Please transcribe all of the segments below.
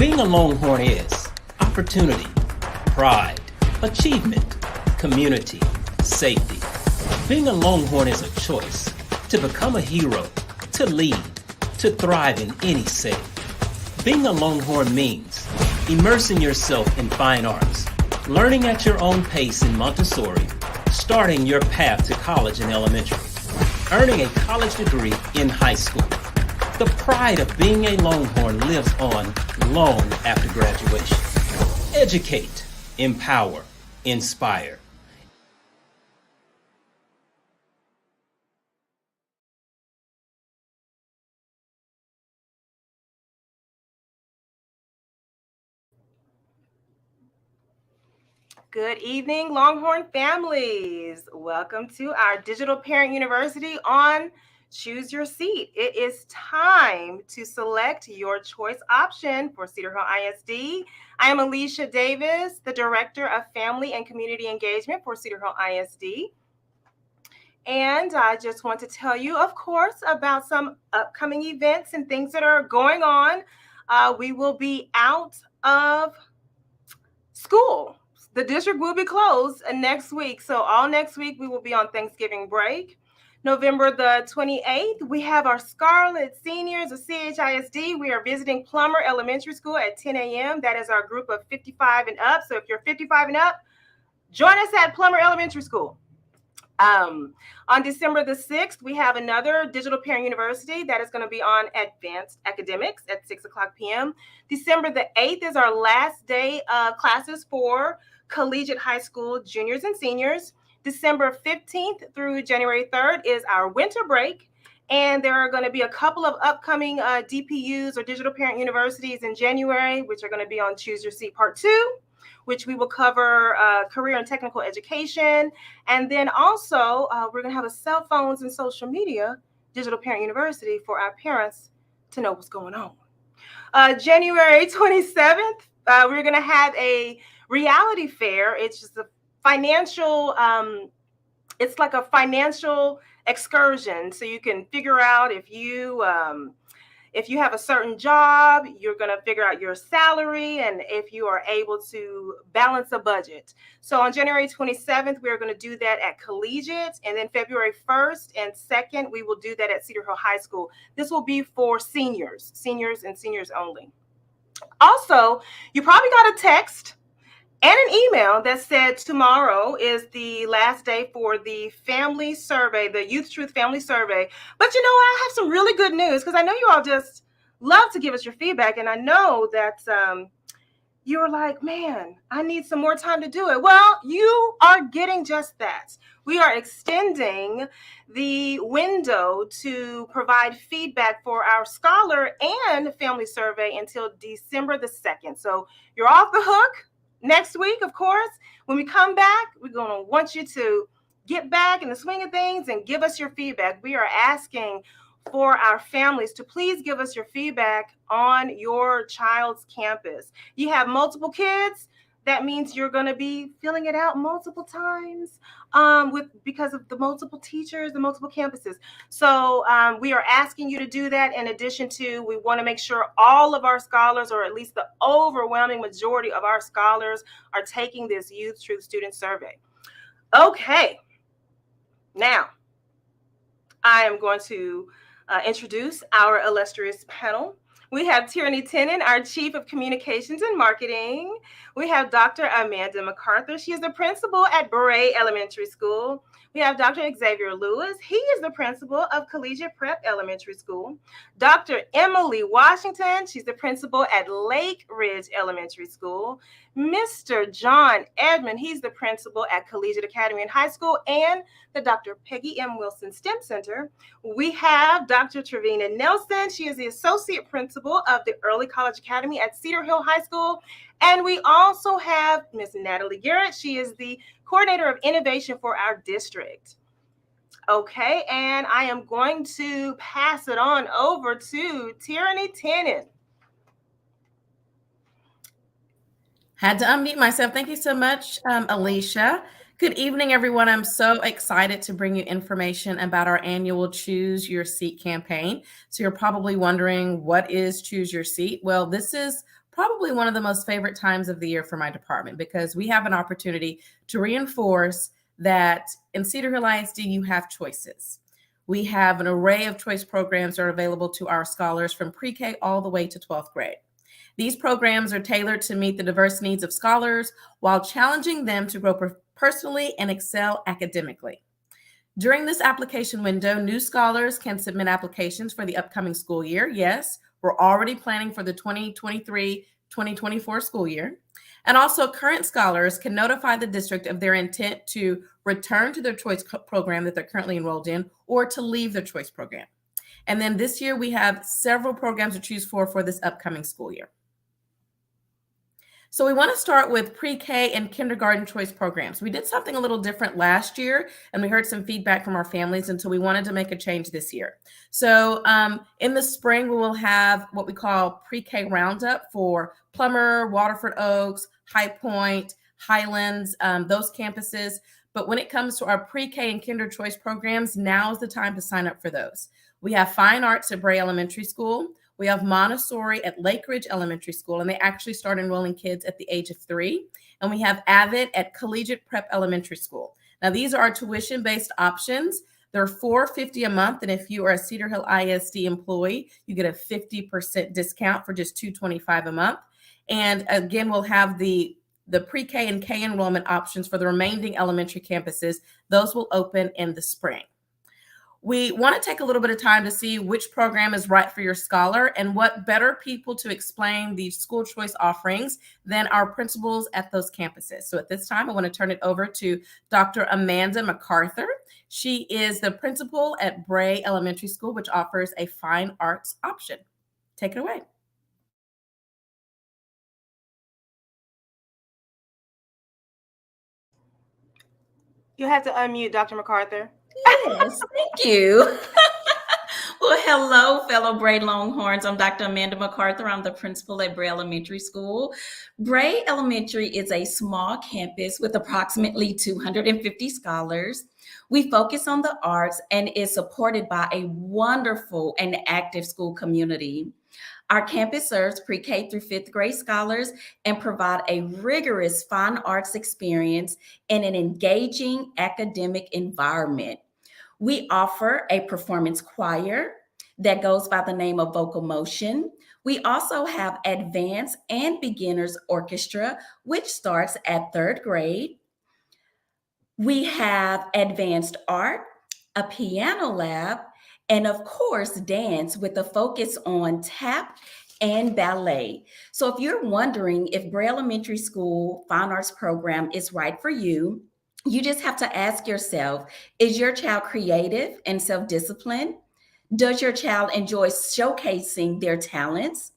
Being a Longhorn is opportunity, pride, achievement, community, safety. Being a Longhorn is a choice to become a hero, to lead, to thrive in any setting. Being a Longhorn means immersing yourself in fine arts, learning at your own pace in Montessori, starting your path to college in elementary, earning a college degree in high school. The pride of being a Longhorn lives on long after graduation. Educate, empower, inspire. Good evening, Longhorn families. Welcome to our Digital Parent University on Choose Your Seat. It is time to select your choice option for Cedar Hill ISD. I am Alicia Davis, the Director of Family and Community Engagement for Cedar Hill ISD. And I just want to tell you, of course, about some upcoming events and things that are going on. We will be out of school. The district will be closed next week. So all next week, we will be on Thanksgiving break. November the 28th, we have our Scarlet Seniors of CHISD. We are visiting Plummer Elementary School at 10 a.m. That is our group of 55 and up. So if you're 55 and up, join us at Plummer Elementary School. On December the 6th, we have another Digital Parent University that is going to be on Advanced Academics at 6 o'clock p.m. December the 8th is our last day of classes for collegiate high school juniors and seniors. December 15th through January 3rd is our winter break. And there are going to be a couple of upcoming DPUs or Digital Parent Universities in January, which are going to be on Choose Your Seat Part 2, which we will cover career and technical education. And then also, we're going to have a cell phones and social media Digital Parent University for our parents to know what's going on. January 27th, we're going to have a reality fair. It's just a financial, it's like a financial excursion. So you can figure out if you have a certain job, you're going to figure out your salary and if you are able to balance a budget. So on January 27th, we're going to do that at Collegiate. And then February 1st and 2nd, we will do that at Cedar Hill High School. This will be for seniors and seniors only. Also, you probably got a text and an email that said tomorrow is the last day for the family survey, the Youth Truth Family Survey. But you know, I have some really good news because I know you all just love to give us your feedback. And I know that you're like, man, I need some more time to do it. Well, you are getting just that. We are extending the window to provide feedback for our scholar and family survey until December the 2nd. So you're off the hook. Next week, of course, when we come back, we're going to want you to get back in the swing of things and give us your feedback. We are asking for our families to please give us your feedback on your child's campus. You have multiple kids. That means you're going to be filling it out multiple times because of the multiple teachers, the multiple campuses. So we are asking you to do that. In addition to, we want to make sure all of our scholars, or at least the overwhelming majority of our scholars, are taking this Youth Truth Student Survey. Okay. Now, I am going to introduce our illustrious panel. We have Tierney Tennant, our Chief of Communications and Marketing. We have Dr. Amanda MacArthur. She is the principal at Bray Elementary School. We have Dr. Xavier Lewis. He is the principal of Collegiate Prep Elementary School. Dr. Emily Washington. She's the principal at Lake Ridge Elementary School. Mr. John Edmond. He's the principal at Collegiate Academy and High School, and the Dr. Peggy M. Wilson STEM Center. We have Dr. Trevina Nelson. She is the associate principal of the Early College Academy at Cedar Hill High School. And we also have Miss Natalie Garrett. She is the coordinator of innovation for our district. Okay, and I am going to pass it on over to Tierney Tennant. Had to unmute myself. Thank you so much, Alicia. Good evening, everyone. I'm so excited to bring you information about our annual Choose Your Seat campaign. So you're probably wondering, what is Choose Your Seat? Well, this is probably one of the most favorite times of the year for my department, because we have an opportunity to reinforce that in Cedar Hill ISD, you have choices. We have an array of choice programs that are available to our scholars from pre-K all the way to 12th grade. These programs are tailored to meet the diverse needs of scholars while challenging them to grow personally and excel academically. During this application window, new scholars can submit applications for the upcoming school year. Yes, we're already planning for the 2023-2024 school year. And also, current scholars can notify the district of their intent to return to their choice program that they're currently enrolled in, or to leave their choice program. And then this year, we have several programs to choose for this upcoming school year. So we want to start with pre-K and kindergarten choice programs. We did something a little different last year, and we heard some feedback from our families, and so we wanted to make a change this year. So in the spring, we will have what we call pre-K roundup for Plummer, Waterford Oaks, High Point, Highlands, those campuses. But when it comes to our pre-K and kinder choice programs, now is the time to sign up for those. We have fine arts at Bray Elementary School. We have Montessori at Lake Ridge Elementary School, and they actually start enrolling kids at the age of 3. And we have AVID at Collegiate Prep Elementary School. Now, these are our tuition-based options. They're $450 a month, and if you are a Cedar Hill ISD employee, you get a 50% discount for just $225 a month. And again, we'll have the pre-K and K enrollment options for the remaining elementary campuses. Those will open in the spring. We want to take a little bit of time to see which program is right for your scholar, and what better people to explain the school choice offerings than our principals at those campuses. So at this time, I want to turn it over to Dr. Amanda MacArthur. She is the principal at Bray Elementary School, which offers a fine arts option. Take it away. You have to unmute, Dr. MacArthur. Yes, thank you. Well, hello, fellow Bray Longhorns. I'm Dr. Amanda MacArthur. I'm the principal at Bray Elementary School. Bray Elementary is a small campus with approximately 250 scholars. We focus on the arts and is supported by a wonderful and active school community. Our campus serves pre-K through 5th grade scholars and provide a rigorous fine arts experience in an engaging academic environment. We offer a performance choir that goes by the name of Vocal Motion. We also have advanced and beginners orchestra, which starts at 3rd grade. We have advanced art, a piano lab, and of course, dance with a focus on tap and ballet. So if you're wondering if Bray Elementary School Fine Arts Program is right for you, you just have to ask yourself, is your child creative and self-disciplined? Does your child enjoy showcasing their talents?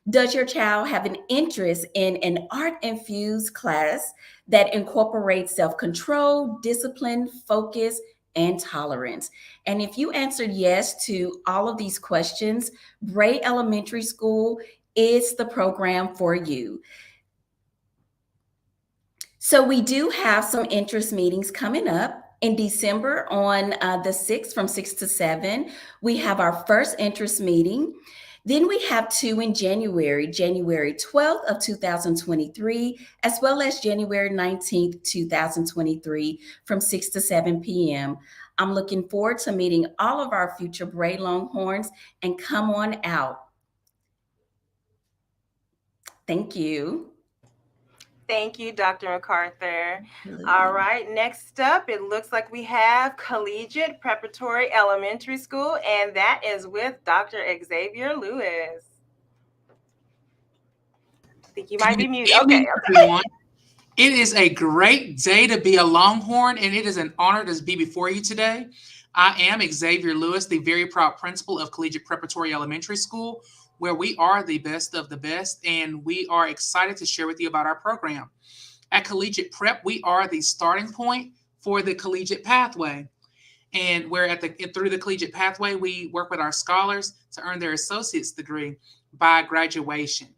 Does your child have an interest in an art-infused class that incorporates self-control, discipline, focus, and tolerance? And if you answered yes to all of these questions, Bray Elementary School is the program for you. So we do have some interest meetings coming up. In December on the 6th from 6 to 7, we have our first interest meeting. Then we have 2 in January 12th of 2023, as well as January 19th, 2023 from 6 to 7 p.m. I'm looking forward to meeting all of our future Bray Longhorns, and come on out. Thank you. Thank you, Dr. MacArthur. All right, next up, it looks like we have Collegiate Preparatory Elementary School, and that is with Dr. Xavier Lewis. I think you might be muted. Okay. Everyone. It is a great day to be a Longhorn, and it is an honor to be before you today. I am Xavier Lewis, the very proud principal of Collegiate Preparatory Elementary School, where we are the best of the best, and we are excited to share with you about our program. At Collegiate Prep, we are the starting point for the collegiate pathway. And where through the collegiate pathway, we work with our scholars to earn their associate's degree by graduation.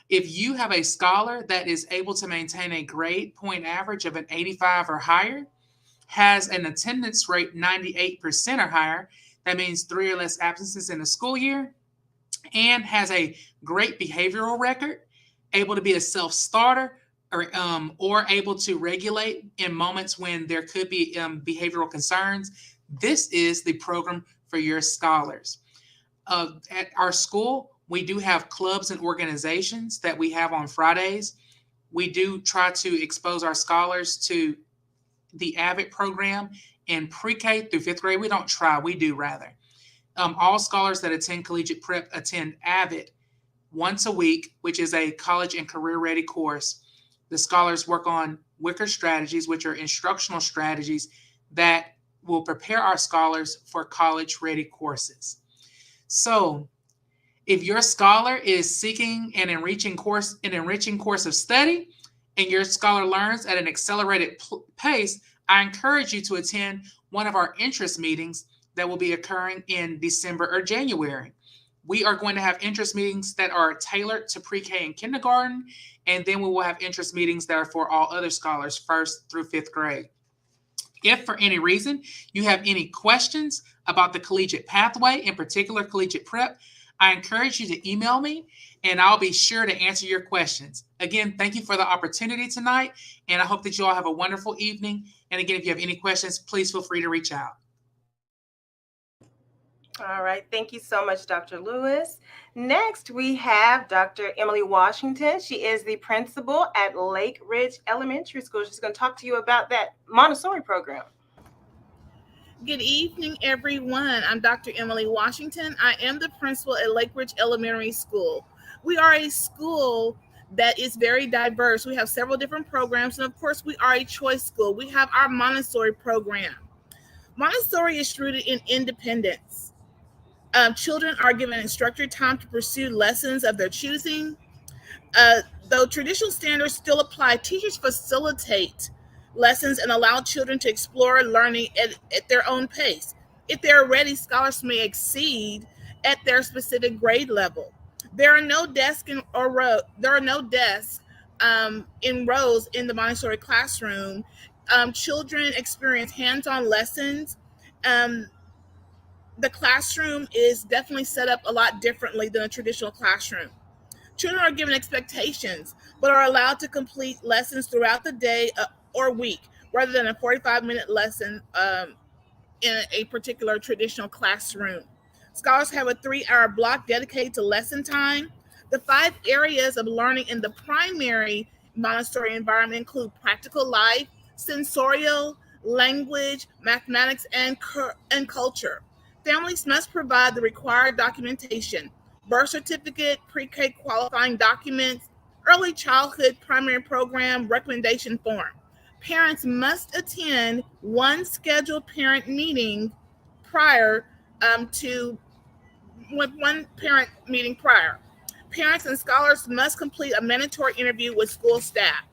If you have a scholar that is able to maintain a grade point average of an 85 or higher, has an attendance rate 98% or higher, that means 3 or less absences in a school year, and has a great behavioral record, able to be a self-starter, or able to regulate in moments when there could be behavioral concerns, this is the program for your scholars. At our school, we do have clubs and organizations that we have on Fridays. We do try to expose our scholars to the AVID program in pre-K through fifth grade. We don't try, we do rather. All scholars that attend collegiate prep attend AVID once a week, which is a college and career ready course. The scholars work on Wicker strategies, which are instructional strategies that will prepare our scholars for college ready courses. So if your scholar is seeking an enriching course of study, and your scholar learns at an accelerated pace, I encourage you to attend one of our interest meetings that will be occurring in December or January. We are going to have interest meetings that are tailored to pre-K and kindergarten, and then we will have interest meetings that are for all other scholars, first through fifth grade. If for any reason you have any questions about the collegiate pathway, in particular collegiate prep, I encourage you to email me, and I'll be sure to answer your questions. Again, thank you for the opportunity tonight, and I hope that you all have a wonderful evening. And again, if you have any questions, please feel free to reach out. All right. Thank you so much, Dr. Lewis. Next, we have Dr. Emily Washington. She is the principal at Lake Ridge Elementary School. She's going to talk to you about that Montessori program. Good evening, everyone. I'm Dr. Emily Washington. I am the principal at Lake Ridge Elementary School. We are a school that is very diverse. We have several different programs, and of course, we are a choice school. We have our Montessori program. Montessori is rooted in independence. Children are given structured time to pursue lessons of their choosing. Though traditional standards still apply, teachers facilitate lessons and allow children to explore learning at their own pace. If they are ready, scholars may exceed at their specific grade level. There are no desks in rows in the Montessori classroom. Children experience hands-on lessons. The classroom is definitely set up a lot differently than a traditional classroom. Children are given expectations, but are allowed to complete lessons throughout the day or week, rather than a 45-minute lesson in a particular traditional classroom. Scholars have a 3-hour block dedicated to lesson time. The 5 areas of learning in the primary Montessori environment include practical life, sensorial, language, mathematics, and culture. Families must provide the required documentation: birth certificate, pre-K qualifying documents, early childhood primary program recommendation form. Parents must attend one scheduled parent meeting prior one parent meeting prior. Parents and scholars must complete a mandatory interview with school staff.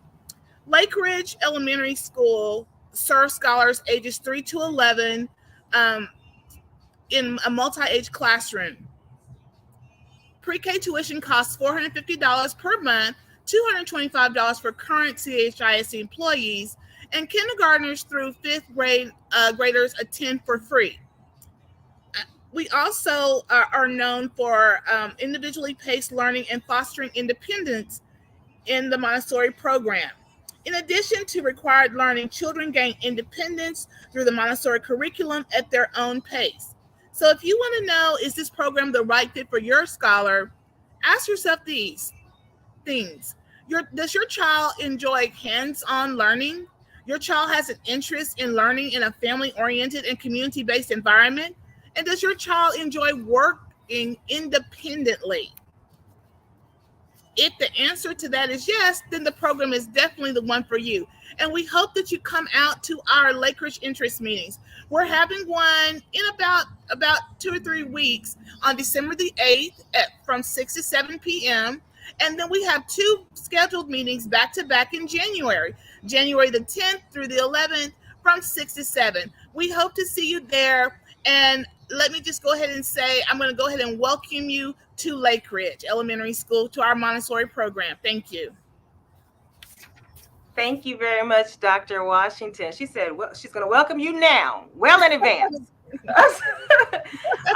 Lake Ridge Elementary School serves scholars ages 3 to 11 in a multi-age classroom. Pre-K tuition costs $450 per month, $225 for current CHISC employees, and kindergartners through 5th grade graders attend for free. We also are known for individually paced learning and fostering independence in the Montessori program. In addition to required learning, children gain independence through the Montessori curriculum at their own pace. So if you want to know, is this program the right fit for your scholar, ask yourself these things. Does your child enjoy hands-on learning? Your child has an interest in learning in a family-oriented and community-based environment? And does your child enjoy working independently? If the answer to that is yes, then the program is definitely the one for you. And we hope that you come out to our Lake Ridge interest meetings. We're having one in about 2 or 3 weeks on December the 8th from 6 to 7 p.m. And then we have 2 scheduled meetings back to back in January the 10th through the 11th from 6 to 7. We hope to see you there. And let me just go ahead and say, I'm going to go ahead and welcome you to Lake Ridge Elementary School, to our Montessori program. Thank you. Thank you very much, Dr. Washington. She said, well, she's going to welcome you now, well in advance.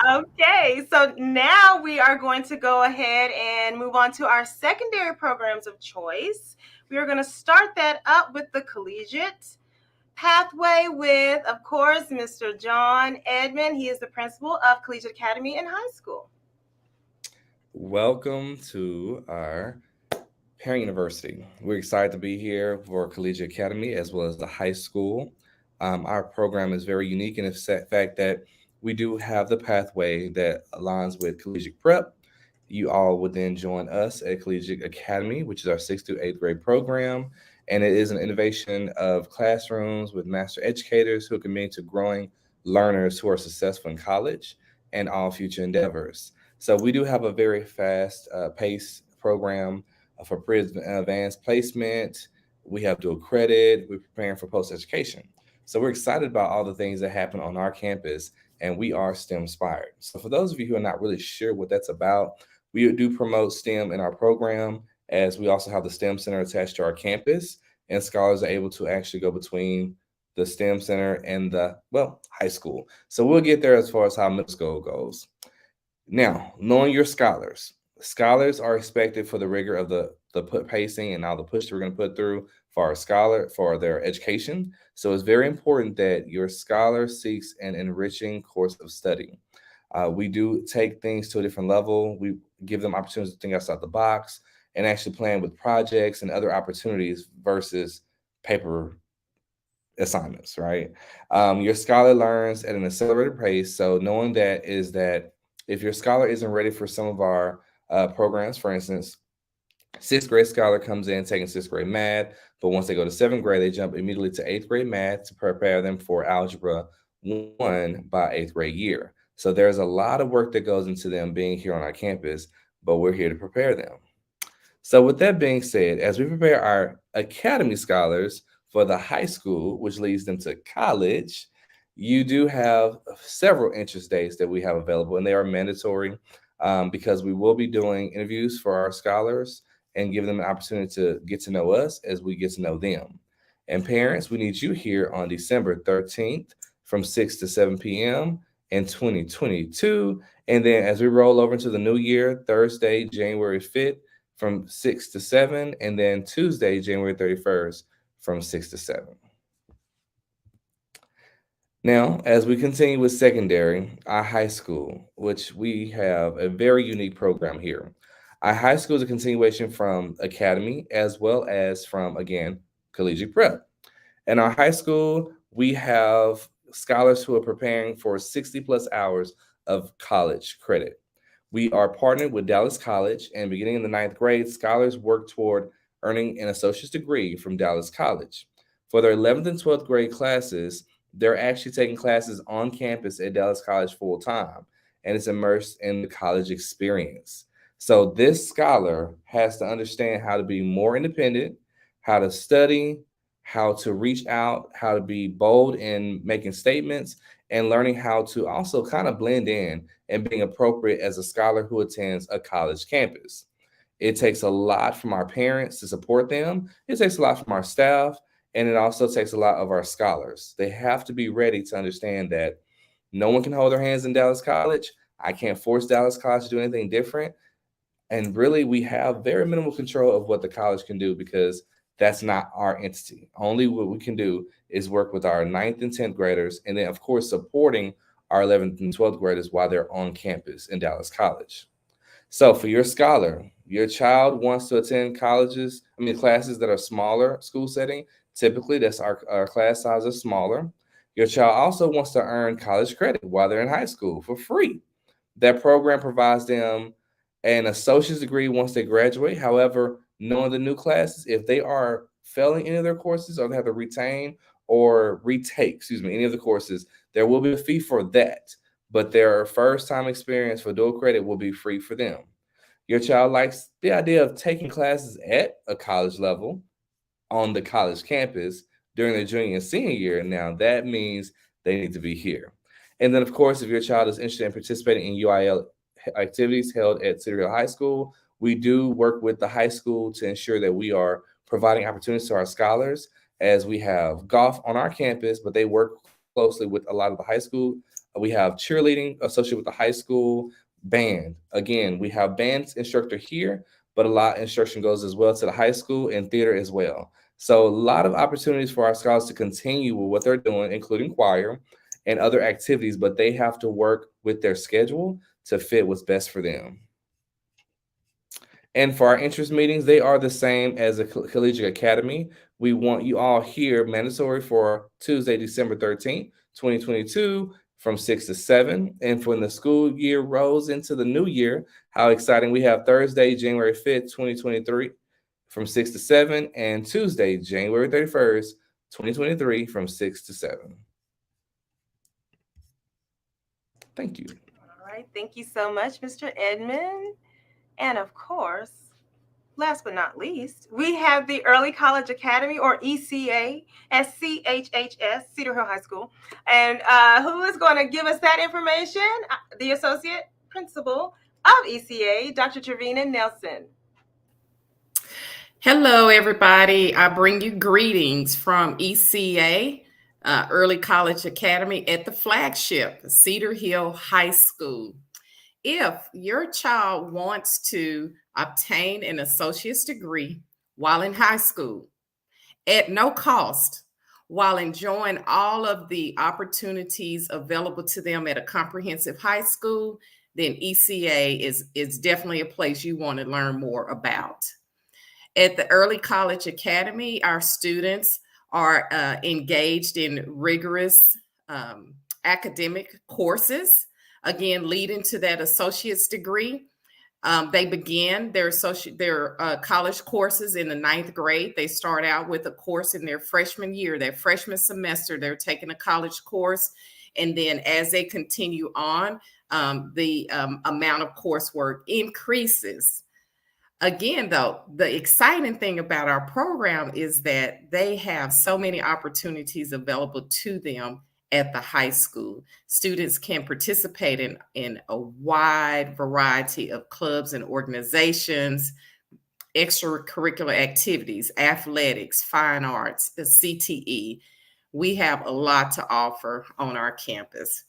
Okay, so now we are going to go ahead and move on to our secondary programs of choice. We are going to start that up with the collegiate pathway with, of course, Mr. John Edmond. He is the principal of Collegiate Academy in high school. Welcome to our Parent University. We're excited to be here for Collegiate Academy as well as the high school. Our program is very unique in the fact that we do have the pathway that aligns with collegiate prep. You all would then join us at Collegiate Academy, which is our 6th through 8th grade program. And it is an innovation of classrooms with master educators who commit to growing learners who are successful in college and all future endeavors. So we do have a very fast pace program for advanced placement. We have dual credit. We're preparing for post education. So we're excited about all the things that happen on our campus, and we are STEM inspired. So for those of you who are not really sure what that's about, we do promote STEM in our program, as we also have the STEM Center attached to our campus, and scholars are able to actually go between the STEM Center and the, well, high school. So we'll get there as far as how middle school goes. Now, knowing your scholars. Scholars are expected for the rigor of the pacing and all the push that we're going to put through for our scholar, for their education. So it's very important that your scholar seeks an enriching course of study. We do take things to a different level. We give them opportunities to think outside the box and actually plan with projects and other opportunities versus paper assignments, right? Your scholar learns at an accelerated pace. So knowing that is that if your scholar isn't ready for some of our programs, for instance, 6th grade scholar comes in taking 6th grade math, but once they go to 7th grade, they jump immediately to 8th grade math to prepare them for algebra 1 by 8th grade year. So there's a lot of work that goes into them being here on our campus, but we're here to prepare them. So with that being said, as we prepare our academy scholars for the high school, which leads them to college, you do have several interest days that we have available, and they are mandatory because we will be doing interviews for our scholars and give them an opportunity to get to know us as we get to know them. And parents, we need you here on December 13th from 6 to 7 p.m. in 2022. And then as we roll over into the new year, Thursday, January 5th from 6 to 7, and then Tuesday, January 31st from 6 to 7. Now, as we continue with secondary, our high school, which we have a very unique program here. Our high school is a continuation from academy as well as from, again, collegiate prep. In our high school, we have scholars who are preparing for 60 plus hours of college credit. We are partnered with Dallas College, and beginning in the 9th grade, scholars work toward earning an associate's degree from Dallas College. For their 11th and 12th grade classes, they're actually taking classes on campus at Dallas College full time, and it's immersed in the college experience. So this scholar has to understand how to be more independent, how to study, how to reach out, how to be bold in making statements, and learning how to also kind of blend in and being appropriate as a scholar who attends a college campus. It takes a lot from our parents to support them. It takes a lot from our staff, and it also takes a lot of our scholars. They have to be ready to understand that no one can hold their hands in Dallas College. I can't force Dallas College to do anything different. And really, we have very minimal control of what the college can do because that's not our entity. Only what we can do is work with our 9th and 10th graders, and then, of course, supporting our 11th and 12th graders while they're on campus in Dallas College. So for your scholar, your child wants to attend classes that are smaller school setting. Typically, that's our class size is smaller. Your child also wants to earn college credit while they're in high school for free. That program provides them an associate's degree once they graduate. However, knowing the new classes, if they are failing any of their courses or they have to retain or retake, any of the courses, there will be a fee for that. But their first time experience for dual credit will be free for them. Your child likes the idea of taking classes at a college level on the college campus during their junior and senior year. Now that means they need to be here. And then, of course, if your child is interested in participating in UIL activities held at City Hill High School, we do work with the high school to ensure that we are providing opportunities to our scholars, as we have golf on our campus, but they work closely with a lot of the high school We have cheerleading associated with the high school. Band. Again, we have band instructor here, but a lot of instruction goes as well to the high school and theater as well. So a lot of opportunities for our scholars to continue with what they're doing, including choir and other activities, but they have to work with their schedule to fit what's best for them. And for our interest meetings, they are the same as a collegiate academy. We want you all here mandatory for Tuesday, December 13th, 2022 from 6 to 7. And when the school year rolls into the new year, how exciting. We have Thursday, January 5th, 2023 from 6 to 7 and Tuesday, January 31st, 2023 from 6 to 7. Thank you. All right. Thank you so much, Mr. Edmond. And of course, last but not least, we have the Early College Academy, or ECA, at CHHS, Cedar Hill High School. And who is going to give us that information? The Associate Principal of ECA, Dr. Trevina Nelson. Hello, everybody. I bring you greetings from ECA, Early College Academy, at the flagship, Cedar Hill High School. If your child wants to obtain an associate's degree while in high school at no cost, while enjoying all of the opportunities available to them at a comprehensive high school, then ECA is definitely a place you want to learn more about. At the Early College Academy, our students are engaged in rigorous academic courses, again, leading to that associate's degree. They begin their college courses in the 9th grade. They start out with a course in their freshman year, their freshman semester. They're taking a college course. And then as they continue on, the amount of coursework increases. Again, though, the exciting thing about our program is that they have so many opportunities available to them at the high school. Students can participate in a wide variety of clubs and organizations, extracurricular activities, athletics, fine arts, the CTE. We have a lot to offer on our campus.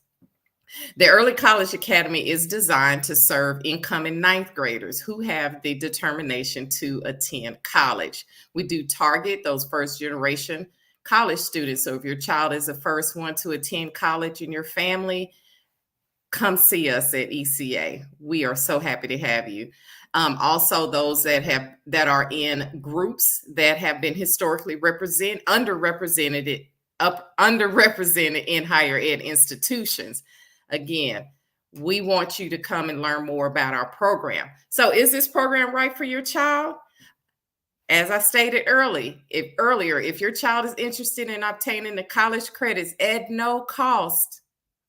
The Early College Academy is designed to serve incoming 9th graders who have the determination to attend college. We do target those first generation college students. So if your child is the first one to attend college in your family, come see us at ECA. We are so happy to have you. Also, those that are in groups that have been historically underrepresented in higher ed institutions. Again, we want you to come and learn more about our program. So is this program right for your child? As I stated earlier, if your child is interested in obtaining the college credits at no cost,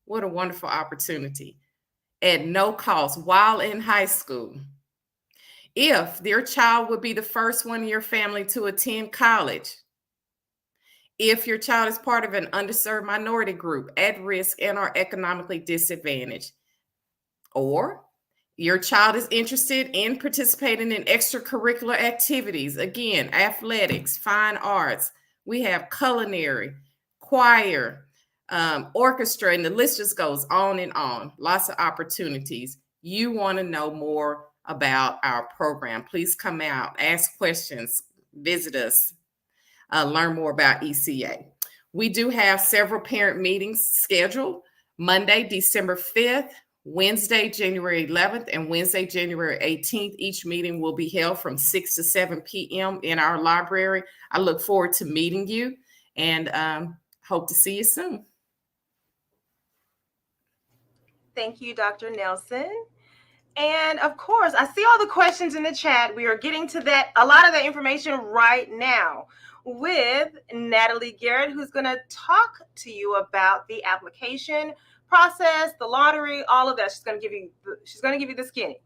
what a wonderful opportunity. At no cost while in high school. If your child would be the first one in your family to attend college, if your child is part of an underserved minority group at risk and are economically disadvantaged, or your child is interested in participating in extracurricular activities, again, athletics, fine arts, we have culinary, choir, orchestra, and the list just goes on and on. Lots of opportunities. You want to know more about our program, please come out, ask questions, visit us. Learn more about ECA. We do have several parent meetings scheduled: Monday, December 5th, Wednesday, January 11th, and Wednesday, January 18th. Each meeting will be held from 6 to 7 p.m. in our library. I look forward to meeting you and hope to see you soon. Thank you, Dr. Nelson. And of course, I see all the questions in the chat. We are getting to a lot of that information right now with Natalie Garrett, who's going to talk to you about the application process, the lottery, all of that. She's going to give you the skinny.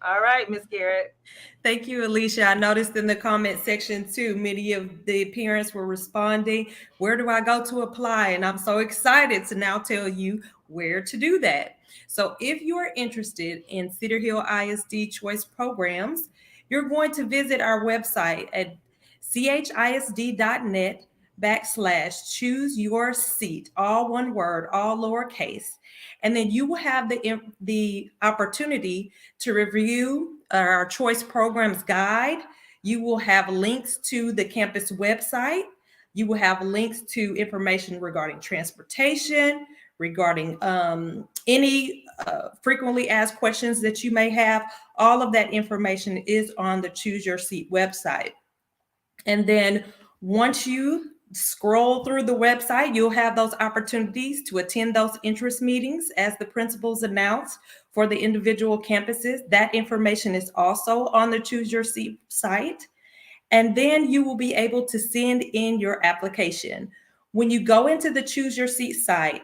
All right, Ms. Garrett. Thank you, Alicia. I noticed in the comment section too, many of the parents were responding, where do I go to apply? And I'm so excited to now tell you where to do that. So if you are interested in Cedar Hill ISD choice programs, you're going to visit our website at chisd.net choose your seat, all one word, all lowercase. And then you will have the opportunity to review our choice programs guide. You will have links to the campus website. You will have links to information regarding transportation, regarding any frequently asked questions that you may have. All of that information is on the Choose Your Seat website. And then once you scroll through the website, you'll have those opportunities to attend those interest meetings as the principals announce for the individual campuses. That information is also on the Choose Your Seat site. And then you will be able to send in your application. When you go into the Choose Your Seat site,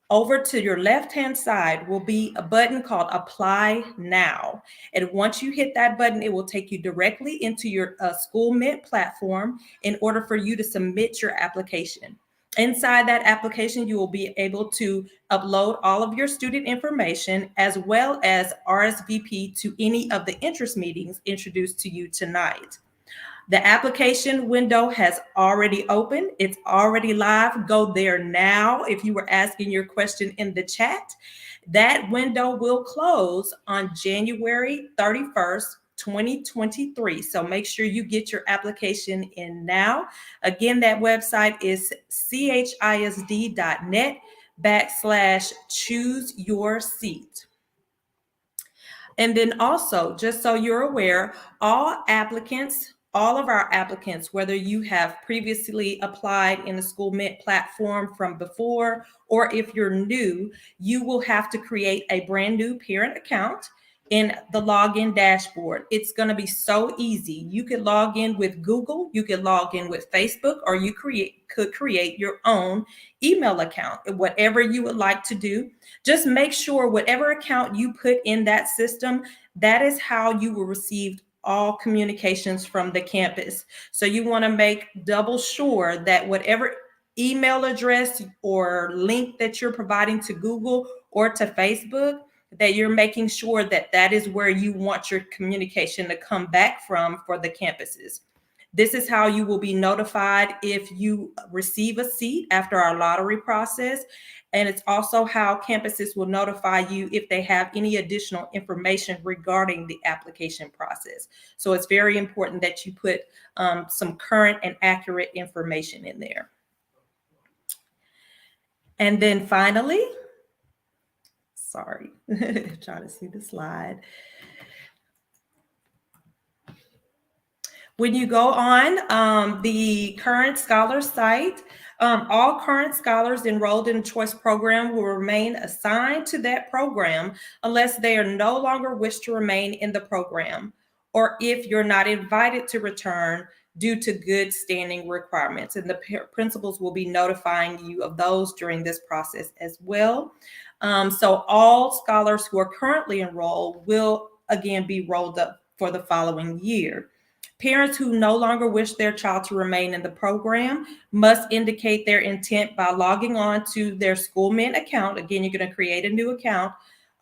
over to your left-hand side will be a button called Apply Now. And once you hit that button, it will take you directly into your School Mint platform in order for you to submit your application. Inside that application, you will be able to upload all of your student information as well as RSVP to any of the interest meetings introduced to you tonight. The application window has already opened. It's already live. Go there now. If you were asking your question in the chat, that window will close on January 31st, 2023. So make sure you get your application in now. Again, that website is CHISD.net/choose-your-seat. And then also, just so you're aware, all of our applicants, whether you have previously applied in the School Mint platform from before, or if you're new, you will have to create a brand new parent account in the login dashboard. It's going to be so easy. You could log in with Google, you could log in with Facebook, or you could create your own email account, whatever you would like to do. Just make sure whatever account you put in that system, that is how you will receive all communications from the campus. So you want to make double sure that whatever email address or link that you're providing to Google or to Facebook, that you're making sure that that is where you want your communication to come back from for the campuses. This is how you will be notified if you receive a seat after our lottery process. And it's also how campuses will notify you if they have any additional information regarding the application process. So it's very important that you put some current and accurate information in there. And then finally, sorry, trying to see the slide. When you go on the Current Scholar site, all current scholars enrolled in the choice program will remain assigned to that program unless they are no longer wish to remain in the program, or if you're not invited to return due to good standing requirements. And the principals will be notifying you of those during this process as well. So all scholars who are currently enrolled will again be rolled up for the following year. Parents who no longer wish their child to remain in the program must indicate their intent by logging on to their School Mint account. Again, you're going to create a new account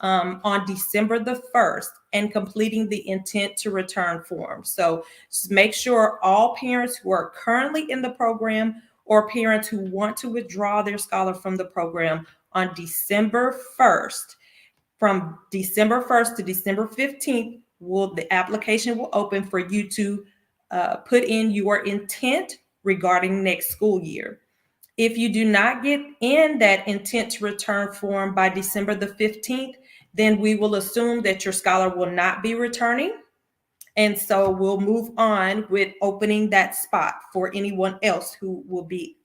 on December the 1st and completing the intent to return form. So just make sure all parents who are currently in the program or parents who want to withdraw their scholar from the program on December 1st, from December 1st to December 15th, the application will open for you to put in your intent regarding next school year. If you do not get in that intent to return form by December the 15th, then we will assume that your scholar will not be returning. And so we'll move on with opening that spot for anyone else who will be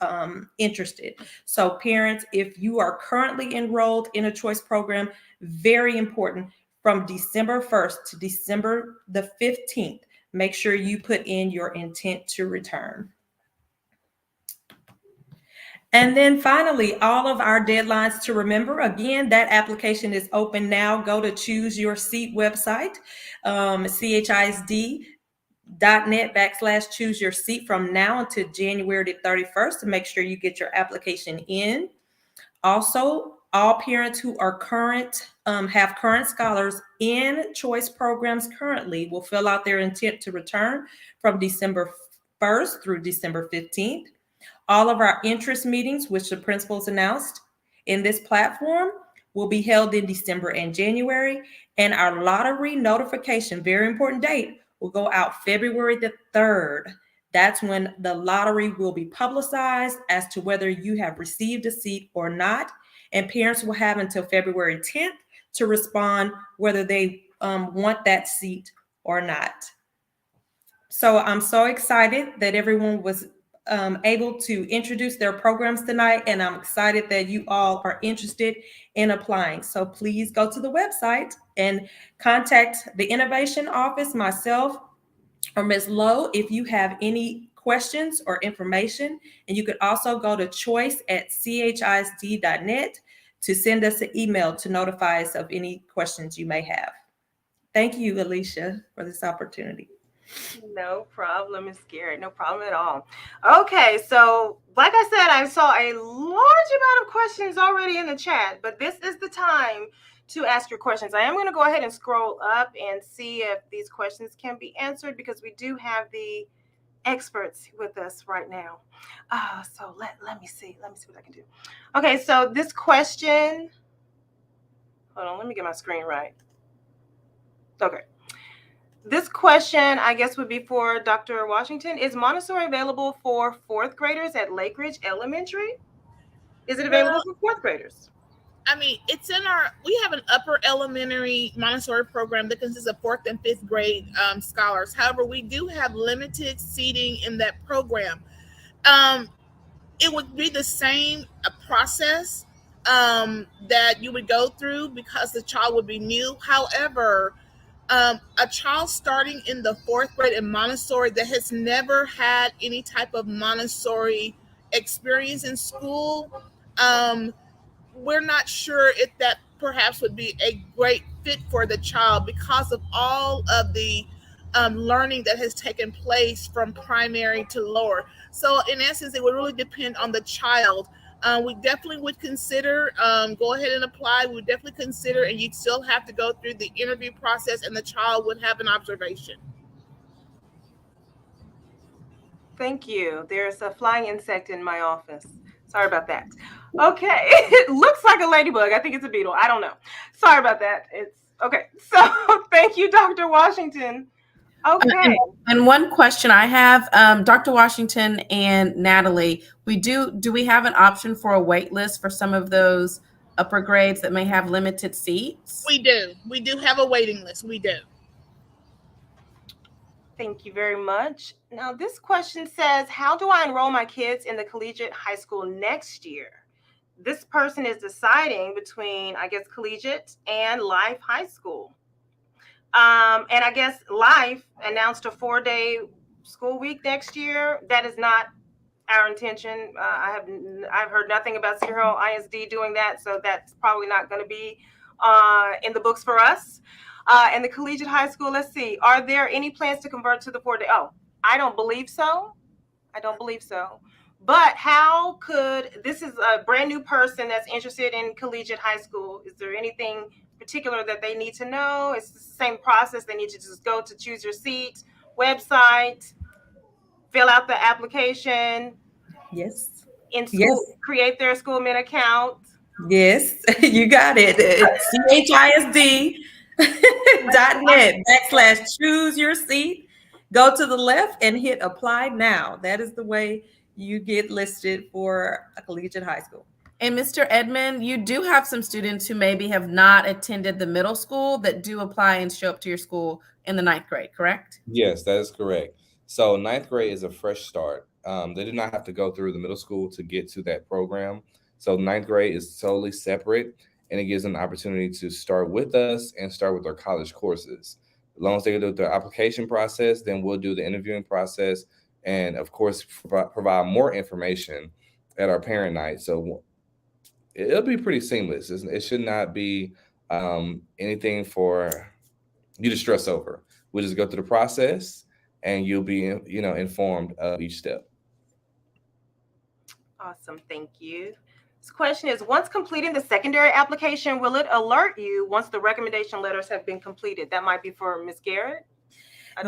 interested. So parents, if you are currently enrolled in a choice program, very important, from December 1st to December the 15th, make sure you put in your intent to return. And then finally, all of our deadlines to remember. Again, that application is open now. Go to Choose Your Seat website, CHISD.net/choose-your-seat from now until January 31st to make sure you get your application in. Also, all parents who are have current scholars in choice programs currently will fill out their intent to return from December 1st through December 15th. All of our interest meetings, which the principals announced in this platform, will be held in December and January. And our lottery notification, very important date, will go out February the 3rd. That's when the lottery will be publicized as to whether you have received a seat or not. And parents will have until February 10th to respond whether they want that seat or not. So I'm so excited that everyone was able to introduce their programs tonight, and I'm excited that you all are interested in applying. So please go to the website and contact the Innovation Office, myself, or Ms. Lowe if you have any questions or information. And you could also go to choice@chisd.net to send us an email to notify us of any questions you may have. Thank you, Alicia, for this opportunity. No problem, Ms. Garrett. No problem at all. Okay, so like I said, I saw a large amount of questions already in the chat, but this is the time to ask your questions. I am going to go ahead and scroll up and see if these questions can be answered because we do have the experts with us right now. So let me see. Let me see what I can do. Okay, so this question, hold on, let me get my screen right. Okay. This question, I guess, would be for Dr. Washington. Is Montessori available for fourth graders at Lake Ridge Elementary? Is it available for fourth graders? I mean, it's in we have an upper elementary Montessori program that consists of fourth and fifth grade scholars. However, we do have limited seating in that program. It would be the same process that you would go through because the child would be new. However, a child starting in the fourth grade in Montessori that has never had any type of Montessori experience in school, we're not sure if that perhaps would be a great fit for the child because of all of the learning that has taken place from primary to lower. So in essence, it would really depend on the child. We definitely would consider, go ahead and apply. We would definitely consider, and you'd still have to go through the interview process and the child would have an observation. Thank you. There's a flying insect in my office. Sorry about that. Okay. It looks like a ladybug. I think it's a beetle. I don't know. Sorry about that. It's okay. So thank you, Dr. Washington. Okay. And one question I have, Dr. Washington and Natalie, do we have an option for a wait list for some of those upper grades that may have limited seats? We do. We do have a waiting list. We do. Thank you very much. Now, this question says, how do I enroll my kids in the collegiate high school next year? This person is deciding between, I guess, collegiate and Life High School. And I guess Life announced a 4-day school week next year. That is not our intention. I've heard nothing about Cedar Hill ISD doing that, so that's probably not going to be in the books for us. And the collegiate high school, let's see, are there any plans to convert to the 4-day? Oh, I don't believe so. I don't believe so. But how could, this is a brand new person that's interested in collegiate high school. Is there anything particular that they need to know? It's the same process. They need to just go to Choose Your Seat website, fill out the application. Yes. In school, yes. Create their Schoolman account. Yes, you got it. CHISD.net/choose your seat. Go to the left and hit apply now. That is the way you get listed for a collegiate high school. And Mr. Edmond, you do have some students who maybe have not attended the middle school that do apply and show up to your school in the 9th grade, correct? Yes, that is correct. So 9th grade is a fresh start. They do not have to go through the middle school to get to that program. So 9th grade is totally separate, and it gives them the opportunity to start with us and start with their college courses. As long as they do the application process, then we'll do the interviewing process and, of course, provide more information at our parent night. So it'll be pretty seamless. It should not be anything for you to stress over. We'll just go through the process, and you'll be, informed of each step. Awesome. Thank you. This question is, once completing the secondary application, will it alert you once the recommendation letters have been completed? That might be for Ms. Garrett.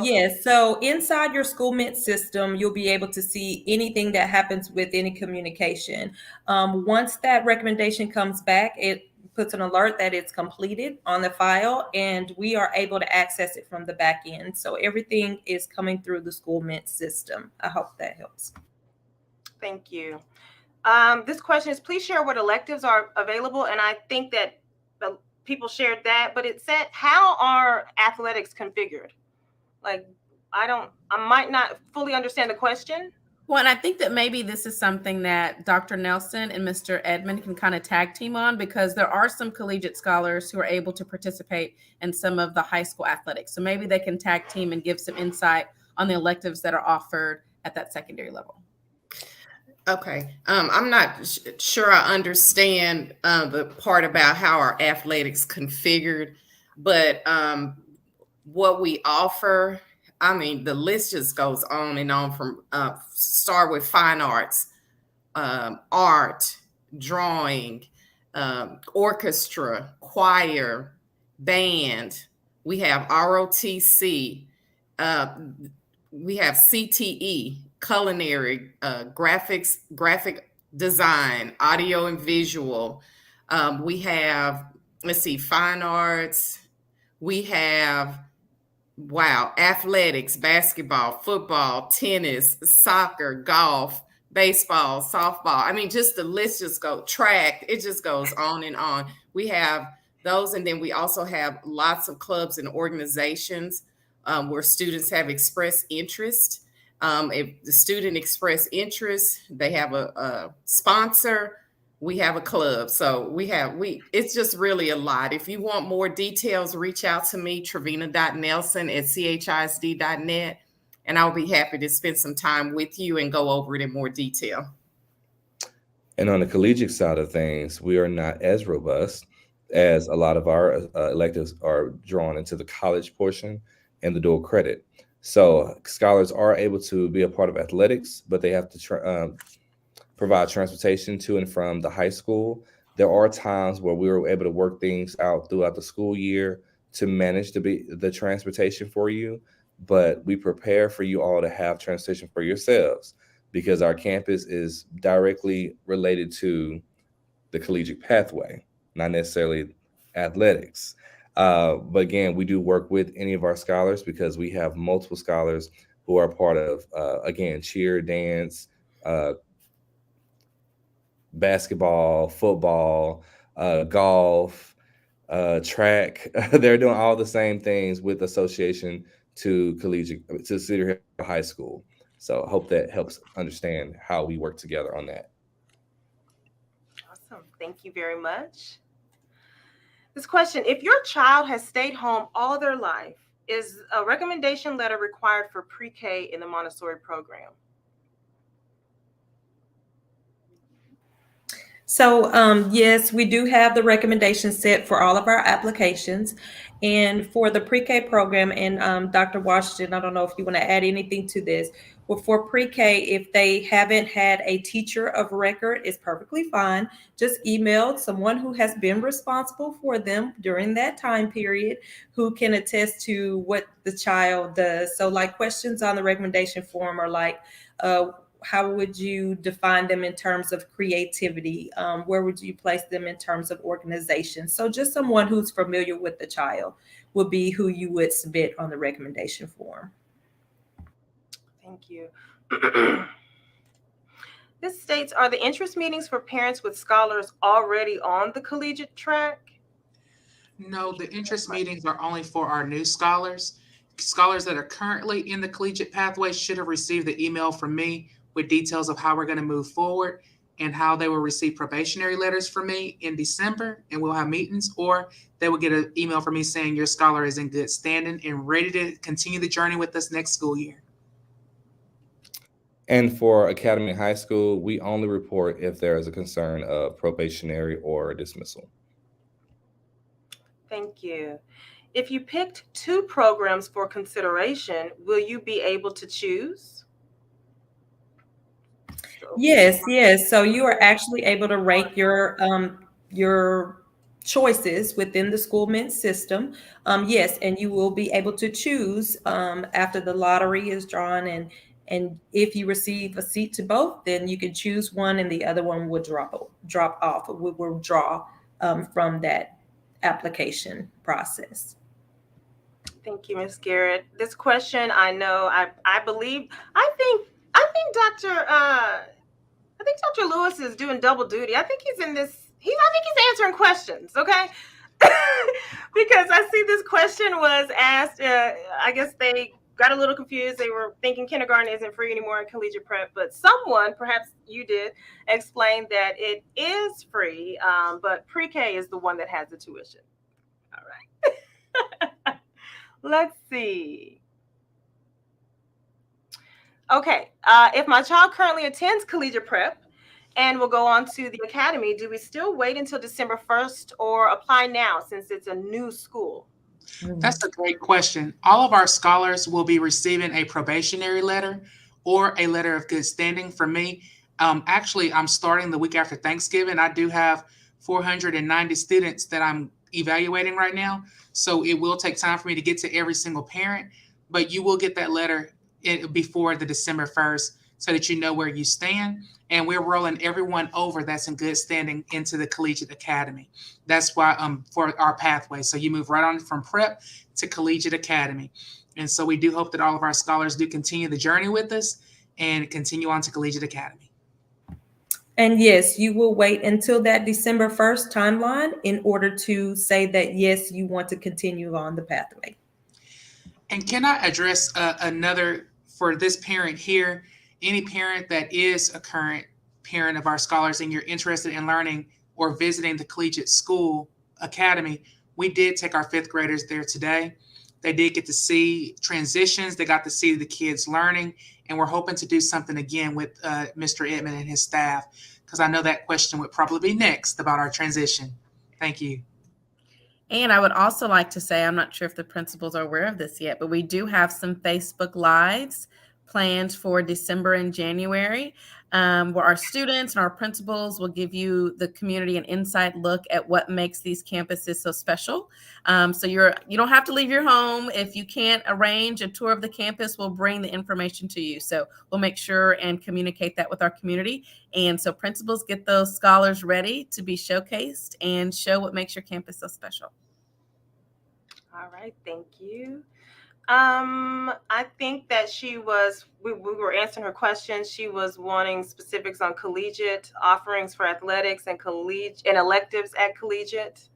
Yes, so inside your schoolmint system, you'll be able to see anything that happens with any communication. Once that recommendation comes back, it puts an alert that it's completed on the file, and we are able to access it from the back end. So everything is coming through the schoolmint system. I hope that helps. Thank you. This question is, please share what electives are available. And I think that people shared that, but it said, how are athletics configured? Like, I might not fully understand the question. Well, and I think that maybe this is something that Dr. Nelson and Mr. Edmond can kind of tag team on, because there are some collegiate scholars who are able to participate in some of the high school athletics. So maybe they can tag team and give some insight on the electives that are offered at that secondary level. Okay. I'm not sure I understand the part about how our athletics configured, but what we offer, I mean, the list just goes on and on, from start with fine arts, art, drawing, orchestra, choir, band. We have ROTC. We have CTE, culinary, graphic design, audio and visual. We have, fine arts. We have, athletics, basketball, football, tennis, soccer, golf, baseball, softball. I mean, just the list just goes, track, it just goes on and on. We have those, and then we also have lots of clubs and organizations where students have expressed interest. If the student express interest, they have a sponsor, we have a club. So it's just really a lot. If you want more details, reach out to me, trevina.nelson@chisd.net, and I'll be happy to spend some time with you and go over it in more detail. And on the collegiate side of things, we are not as robust, as a lot of our electives are drawn into the college portion and the dual credit. So scholars are able to be a part of athletics, but they have to provide transportation to and from the high school. There are times where we were able to work things out throughout the school year to manage the transportation for you, but we prepare for you all to have transportation for yourselves, because our campus is directly related to the collegiate pathway, not necessarily athletics. But again, we do work with any of our scholars, because we have multiple scholars who are part of, again, cheer, dance, basketball, football, golf, track. They're doing all the same things with association to Cedar Hill High School. So I hope that helps understand how we work together on that. Awesome. Thank you very much. This question, if your child has stayed home all their life, is a recommendation letter required for pre-K in the Montessori program? So yes, we do have the recommendations set for all of our applications. And for the pre-K program, and Dr. Washington, I don't know if you want to add anything to this. Well, for pre-K, if they haven't had a teacher of record, it's perfectly fine. Just email someone who has been responsible for them during that time period, who can attest to what the child does. So like questions on the recommendation form are like, how would you define them in terms of creativity? Where would you place them in terms of organization? So just someone who's familiar with the child would be who you would submit on the recommendation form. Thank you. This states, are the interest meetings for parents with scholars already on the collegiate track? No, the interest meetings are only for our new scholars. Scholars that are currently in the collegiate pathway should have received the email from me with details of how we're going to move forward and how they will receive probationary letters from me in December, and we'll have meetings, or they will get an email from me saying your scholar is in good standing and ready to continue the journey with us next school year. And for Academy High School, we only report if there is a concern of probationary or dismissal. Thank you. If you picked 2 programs for consideration, will you be able to choose? Yes. So you are actually able to rank your choices within the school mint system. Yes, and you will be able to choose after the lottery is drawn, and if you receive a seat to both, then you can choose one, and the other one will drop off. We will draw from that application process. Thank you, Ms. Garrett. This question, I know, I believe, I think Dr. Lewis is doing double duty. I think he's in this. I think he's answering questions. Okay. Because I see this question was asked. I guess they got a little confused. They were thinking kindergarten isn't free anymore in collegiate prep, but someone, perhaps you did, explain that it is free, but pre-K is the one that has the tuition. All right. Let's see. Okay. If my child currently attends collegiate prep and will go on to the academy, do we still wait until December 1st or apply now since it's a new school? That's a great question. All of our scholars will be receiving a probationary letter or a letter of good standing from me. Actually, I'm starting the week after Thanksgiving. I do have 490 students that I'm evaluating right now. So it will take time for me to get to every single parent, but you will get that letter before the December 1st so that you know where you stand. And we're rolling everyone over that's in good standing into the collegiate academy. That's why for our pathway. So you move right on from prep to collegiate academy. And so we do hope that all of our scholars do continue the journey with us and continue on to collegiate academy. And yes, you will wait until that December 1st timeline in order to say that, yes, you want to continue on the pathway. And can I address another for this parent here? Any parent that is a current parent of our scholars and you're interested in learning or visiting the collegiate school academy, we did take our fifth graders there today. They did get to see transitions. They got to see the kids learning. And we're hoping to do something again with Mr. Edmond and his staff, because I know that question would probably be next about our transition. Thank you. And I would also like to say, I'm not sure if the principals are aware of this yet, but we do have some Facebook Lives planned for December and January, where our students and our principals will give you the community an inside look at what makes these campuses so special. So you don't have to leave your home. If you can't arrange a tour of the campus, we'll bring the information to you. So we'll make sure and communicate that with our community. And so principals, get those scholars ready to be showcased and show what makes your campus so special. All right, thank you. I think that we were answering her question. She was wanting specifics on collegiate offerings for athletics and electives at collegiate.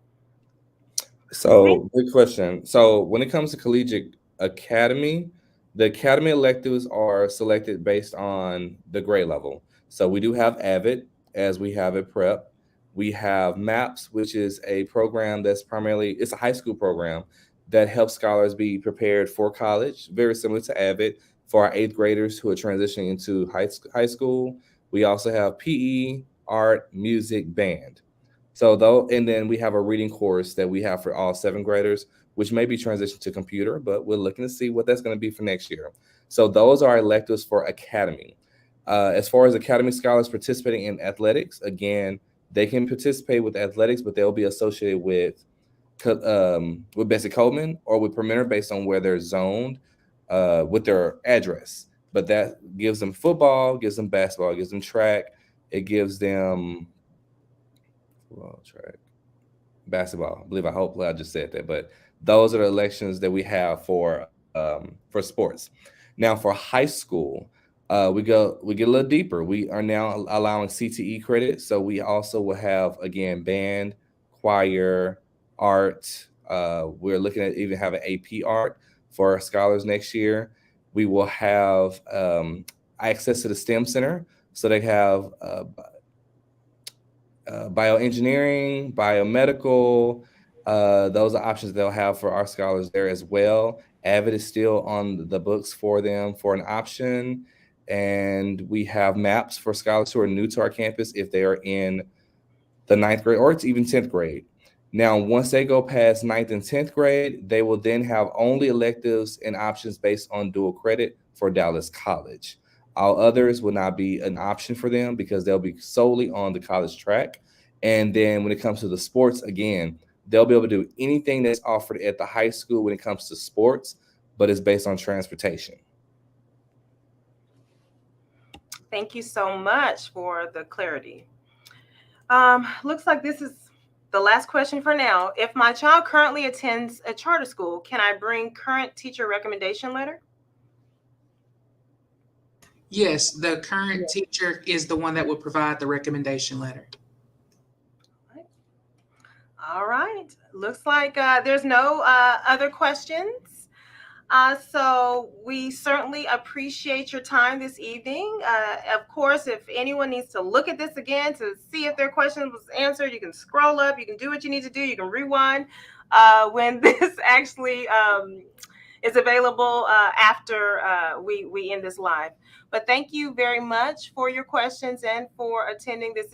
So, good question. So, when it comes to collegiate academy, the academy electives are selected based on the grade level. So, we do have AVID, as we have at prep. We have MAPS, which is a program that's it's a high school program that helps scholars be prepared for college, very similar to AVID for our eighth graders who are transitioning into high school. We also have PE, art, music, band. And then we have a reading course that we have for all seventh graders, which may be transitioned to computer, but we're looking to see what that's going to be for next year. So those are electives for academy. As far as academy scholars participating in athletics, again, they can participate with athletics, but they'll be associated with Bessie Coleman or with Perimeter based on where they're zoned with their address. But that gives them football, gives them basketball, gives them track. It gives them basketball. Hopefully I just said that. But those are the elections that we have for sports. Now for high school, we get a little deeper. We are now allowing CTE credit. So we also will have, again, band, choir, art. We're looking at even having AP art for our scholars next year. We will have access to the STEM Center. So they have bioengineering, biomedical. Those are options they'll have for our scholars there as well. AVID is still on the books for them for an option. And we have MAPS for scholars who are new to our campus if they are in the ninth grade or it's even 10th grade. Now, once they go past 9th and 10th grade, they will then have only electives and options based on dual credit for Dallas College. All others will not be an option for them because they'll be solely on the college track. And then when it comes to the sports, again, they'll be able to do anything that's offered at the high school when it comes to sports, but it's based on transportation. Thank you so much for the clarity. Looks like this is the last question for now. If my child currently attends a charter school, can I bring current teacher recommendation letter? Yes, the current teacher is the one that would provide the recommendation letter. All right. Looks like there's no other questions. So we certainly appreciate your time this evening. Of course, if anyone needs to look at this again to see if their question was answered, you can scroll up, you can do what you need to do, you can rewind when this actually is available after we end this live. But thank you very much for your questions and for attending this.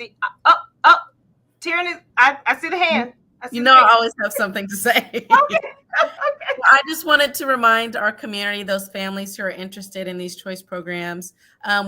Tierney, I see the hand. I always have something to say. Okay. I just wanted to remind our community, those families who are interested in these choice programs,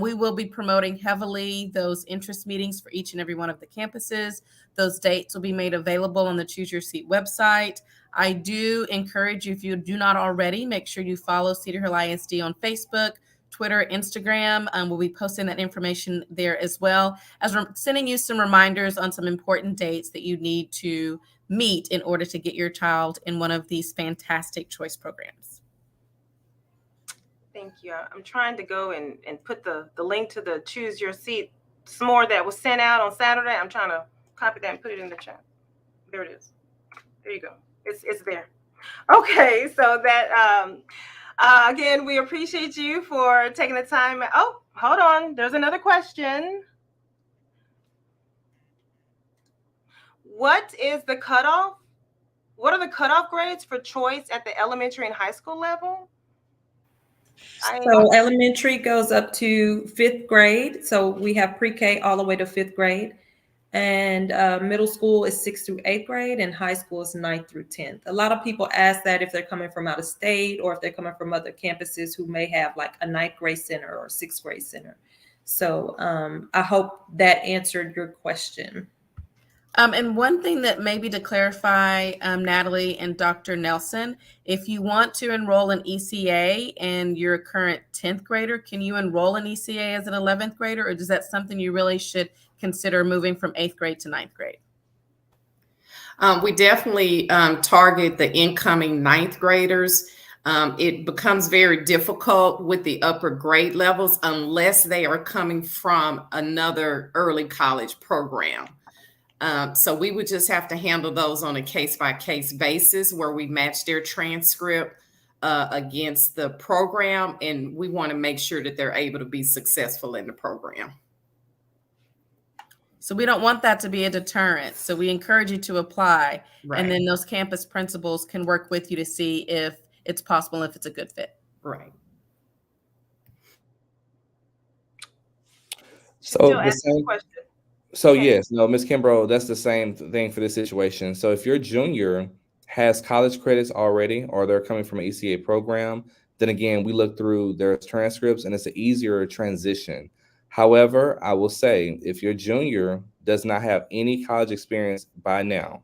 we will be promoting heavily those interest meetings for each and every one of the campuses. Those dates will be made available on the Choose Your Seat website. I do encourage you, if you do not already, make sure you follow Cedar Hill ISD on Facebook, Twitter, Instagram. We'll be posting that information there as well, as we're sending you some reminders on some important dates that you need to meet in order to get your child in one of these fantastic choice programs. Thank you. I'm trying to go and put the link to the Choose Your Seat s'more that was sent out on Saturday. I'm trying to copy that and put it in the chat. There it is. There you go. It's there. Okay, so that again, we appreciate you for taking the time. Oh, hold on. There's another question. What is the cutoff? What are the cutoff grades for choice at the elementary and high school level? So elementary goes up to 5th grade. So we have pre-K all the way to 5th grade. And middle school is 6th through 8th grade, and high school is 9th through 10th. A lot of people ask that if they're coming from out of state or if they're coming from other campuses who may have like a 9th grade center or 6th grade center. So I hope that answered your question. And one thing that maybe to clarify, Natalie and Dr. Nelson, if you want to enroll in ECA and you're a current 10th grader, can you enroll in ECA as an 11th grader, or is that something you really should consider moving from 8th grade to 9th grade? We definitely target the incoming 9th graders. It becomes very difficult with the upper grade levels unless they are coming from another early college program. So we would just have to handle those on a case-by-case basis where we match their transcript against the program, and we want to make sure that they're able to be successful in the program. So we don't want that to be a deterrent. So we encourage you to apply, Right. and then those campus principals can work with you to see if it's possible, if it's a good fit. Right. So Still the asking same. question. So Okay. yes, no, Ms. Kimbrough, that's the same thing for this situation. So if your junior has college credits already, or they're coming from an ECA program, then again, we look through their transcripts and it's an easier transition. However, I will say if your junior does not have any college experience by now,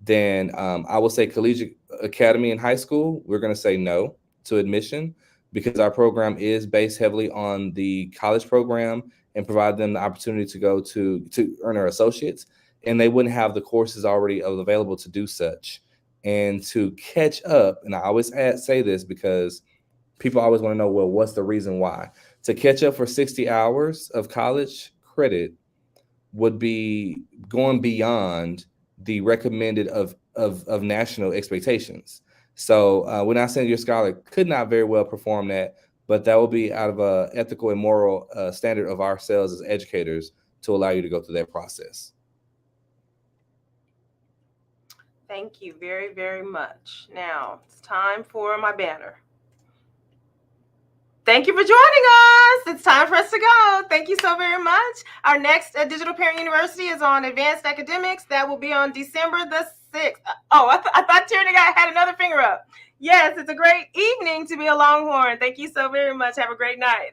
then I will say collegiate academy in high school, we're going to say no to admission because our program is based heavily on the college program and provide them the opportunity to go to earn their associates, and they wouldn't have the courses already available to do such. And to catch up, and I always say this because people always want to know, well, what's the reason why? To catch up for 60 hours of college credit would be going beyond the recommended of national expectations. So we're not saying your scholar could not very well perform that, but that will be out of a ethical and moral standard of ourselves as educators to allow you to go through that process. Thank you very, very much. Now it's time for my banner. Thank you for joining us. It's time for us to go. Thank you so very much. Our next Digital Parent University is on Advanced Academics. That will be on December the 6th. Oh, I thought Tierney had another finger up. Yes, it's a great evening to be a Longhorn. Thank you so very much. Have a great night.